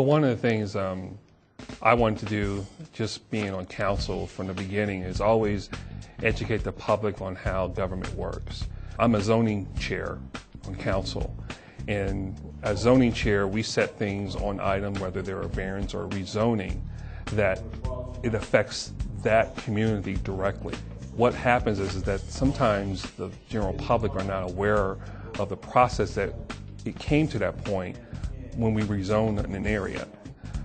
Well, one of the things I wanted to do, just being on council from the beginning, is always educate the public on how government works. I'm a zoning chair on council, and as zoning chair, we set things on item, whether they're a variance or a rezoning, that it affects that community directly. What happens is that sometimes the general public are not aware of the process that it came to that point when we rezoned in an area.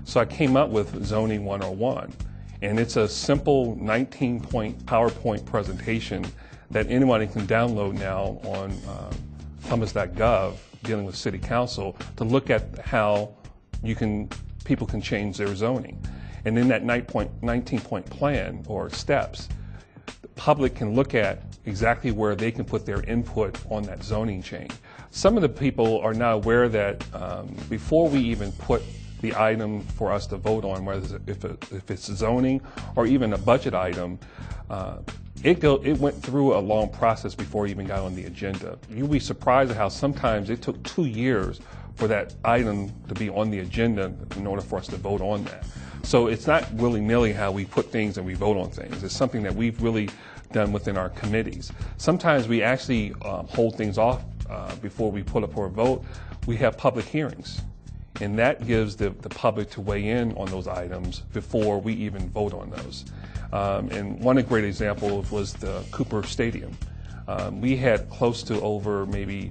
So I came up with Zoning 101, and it's a simple 19-point PowerPoint presentation that anyone can download now on Columbus.gov, dealing with City Council, to look at how people can change their zoning. And in that 19-point plan or steps, the public can look at exactly where they can put their input on that zoning change. Some of the people are not aware that before we even put the item for us to vote on, whether if it's zoning or even a budget item, it went through a long process before it even got on the agenda. You'll be surprised at how sometimes it took 2 years for that item to be on the agenda in order for us to vote on that. So it's not willy-nilly how we put things and we vote on things. It's something that we've really done within our committees. Sometimes we actually hold things off before we put up for a vote. We have public hearings, and that gives the public to weigh in on those items before we even vote on those. And one great example was the Cooper Stadium. We had close to over maybe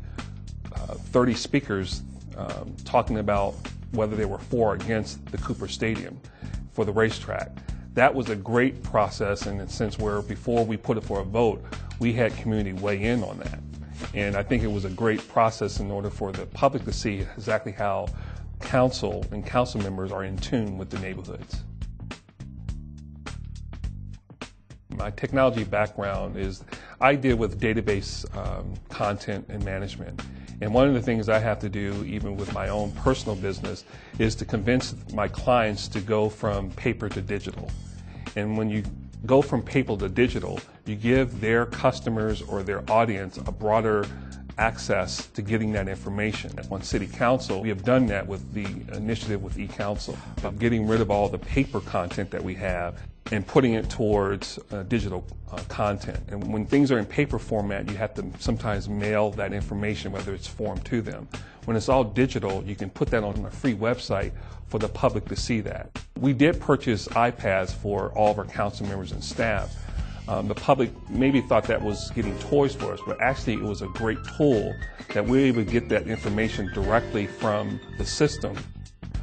30 speakers talking about whether they were for or against the Cooper Stadium for the racetrack. That was a great process in the sense where before we put it for a vote, we had community weigh in on that. And I think it was a great process in order for the public to see exactly how council and council members are in tune with the neighborhoods. My technology background is I deal with database content and management. And one of the things I have to do, even with my own personal business, is to convince my clients to go from paper to digital. And when you go from paper to digital, you give their customers or their audience a broader access to getting that information. On City Council, we have done that with the initiative with eCouncil, of getting rid of all the paper content that we have and putting it towards digital content. And when things are in paper format, you have to sometimes mail that information, whether it's formed to them. When it's all digital, you can put that on a free website for the public to see that. We did purchase iPads for all of our council members and staff. The public maybe thought that was getting toys for us, but actually it was a great tool that we were able to get that information directly from the system.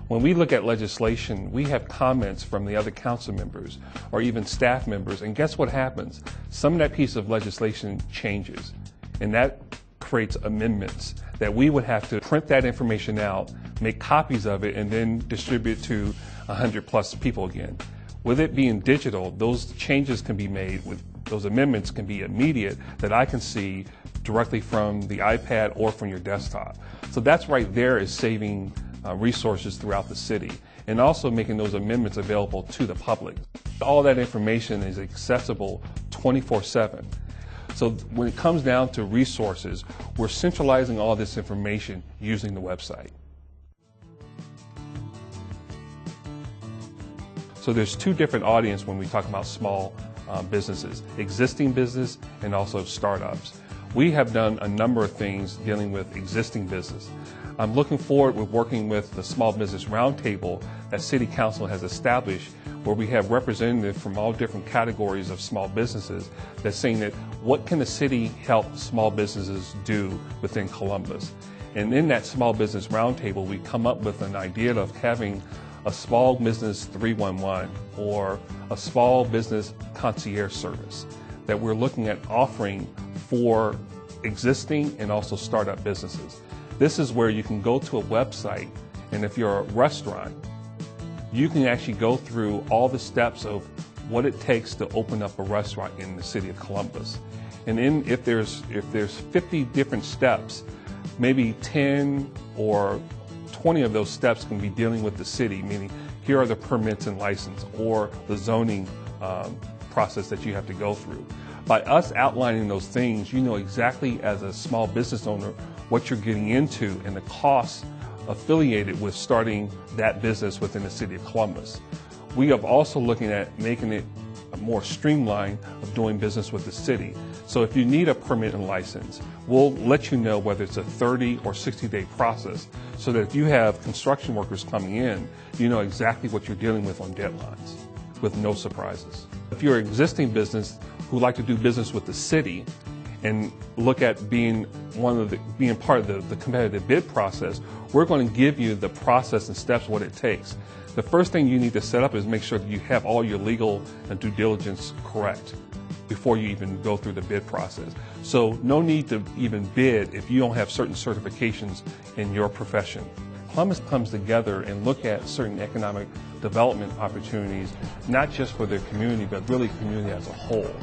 When we look at legislation, we have comments from the other council members or even staff members, and guess what happens? Some of that piece of legislation changes, and that creates amendments that we would have to print that information out, make copies of it, and then distribute to 100+ people again. With it being digital, those changes can be made, those amendments can be immediate, that I can see directly from the iPad or from your desktop. So that's right there is saving resources throughout the city, and also making those amendments available to the public. All that information is accessible 24/7. So when it comes down to resources, we're centralizing all this information using the website. So there's two different audiences when we talk about small businesses, existing business and also startups. We have done a number of things dealing with existing business. I'm looking forward with working with the Small Business Roundtable that City Council has established, where we have representatives from all different categories of small businesses that's saying that what can the city help small businesses do within Columbus? And in that Small Business Roundtable, we come up with an idea of having a small business 311 or a small business concierge service that we're looking at offering for existing and also startup businesses. This is where you can go to a website, and if you're a restaurant, you can actually go through all the steps of what it takes to open up a restaurant in the city of Columbus. And then if there's 50 different steps, maybe 10 or 20 of those steps can be dealing with the city, meaning here are the permits and license or the zoning process that you have to go through. By us outlining those things, you know exactly as a small business owner what you're getting into and the cost affiliated with starting that business within the city of Columbus. We are also looking at making it more streamlined of doing business with the city. So if you need a permit and license, we'll let you know whether it's a 30 or 60-day process, so that if you have construction workers coming in, you know exactly what you're dealing with on deadlines, with no surprises. If you're an existing business who like to do business with the city and look at being part of the competitive bid process, we're going to give you the process and steps, what it takes. The first thing you need to set up is make sure that you have all your legal and due diligence correct before you even go through the bid process. So no need to even bid if you don't have certain certifications in your profession. Columbus comes together and look at certain economic development opportunities, not just for their community, but really the community as a whole.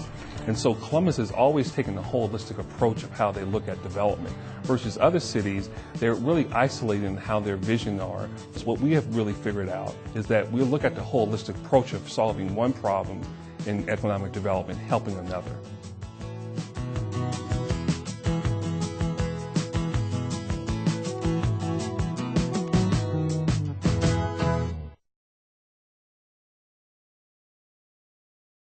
And so Columbus has always taken a holistic approach of how they look at development, versus other cities, they're really isolated in how their vision are. So what we have really figured out is that we look at the holistic approach of solving one problem in economic development, helping another.